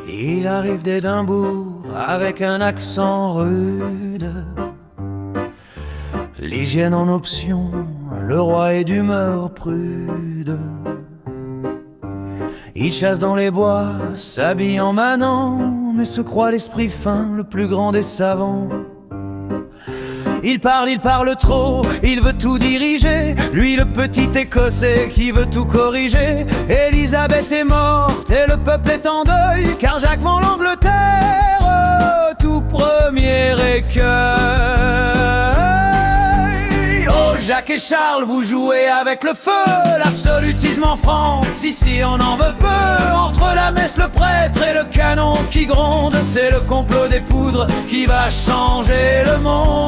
Il arrive d'Édimbourg avec un accent rude. L'hygiène en option, le roi est d'humeur prude. Il chasse dans les bois, s'habille en manant, mais se croit l'esprit fin, le plus grand des savants. Il parle trop, il veut tout diriger, lui le petit écossais qui veut tout corriger. Élisabeth est morte et le peuple est en deuil, car Jacques vend l'Angleterre, tout premier écueil. Oh Jacques et Charles, vous jouez avec le feu, l'absolutisme en France, ici on en veut peu. Entre la messe, le prêtre et le canon qui gronde, c'est le complot des poudres qui va changer le monde.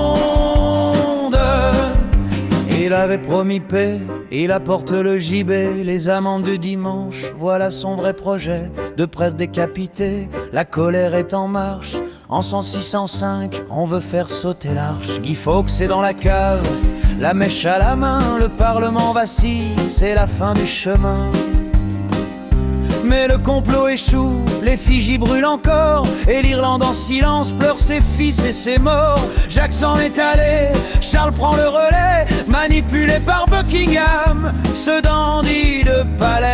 Il avait promis paix, il apporte le gibet, les amendes du dimanche, voilà son vrai projet. De prêtre décapité, la colère est en marche. En 1605, on veut faire sauter l'arche. Guy Fawkes est dans la cave, la mèche à la main, le parlement vacille, c'est la fin du chemin. Mais le complot échoue, l'effigie brûle encore, et l'Irlande en silence pleure ses fils et ses morts. Jacques s'en est allé, Charles prend le relais, manipulé par Buckingham, ce dandy de palais.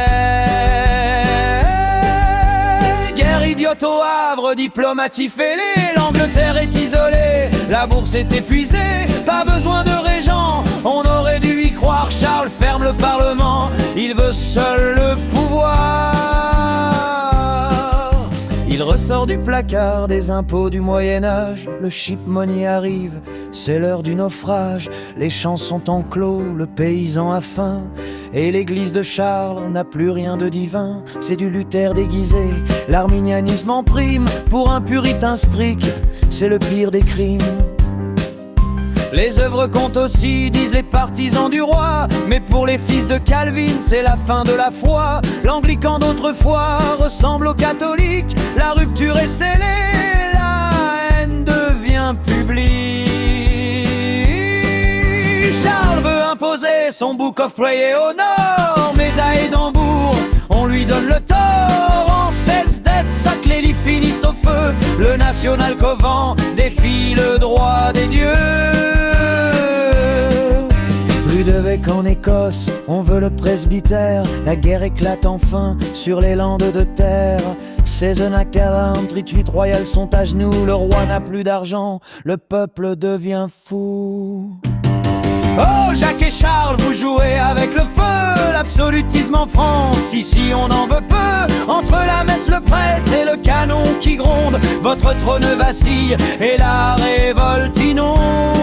Guerre idiote au Havre, diplomatie fêlée, l'Angleterre est isolée, la bourse est épuisée, pas besoin de régent, on aurait dû y croire. Charles ferme le parlement, il veut seul le pouvoir. Il ressort du placard des impôts du Moyen-Âge, le ship money arrive, c'est l'heure du naufrage. Les champs sont enclos, le paysan a faim, et l'église de Charles n'a plus rien de divin. C'est du Luther déguisé, l'arminianisme en prime, pour un puritain strict, c'est le pire des crimes. Les œuvres comptent aussi, disent les partisans du roi, mais pour les fils de Calvin, c'est la fin de la foi. L'anglican d'autrefois ressemble au catholique, la rupture est scellée, la haine devient publique. Charles veut imposer son Book of Prayer au nord, mais à Édimbourg, on lui donne le tort. En 16 dettes, Saclay finissent au feu, le national covent défie le droit des dieux. Plus d'évêques en Écosse, on veut le presbytère. La guerre éclate enfin sur les landes de terre. Cézenac, Calam, Trituit royal sont à genoux. Le roi n'a plus d'argent, le peuple devient fou. Oh Jacques et Charles, vous jouez avec le feu, l'absolutisme en France, ici on en veut peu. Entre la messe, le prêtre et le canon qui gronde, votre trône vacille et la révolte inonde.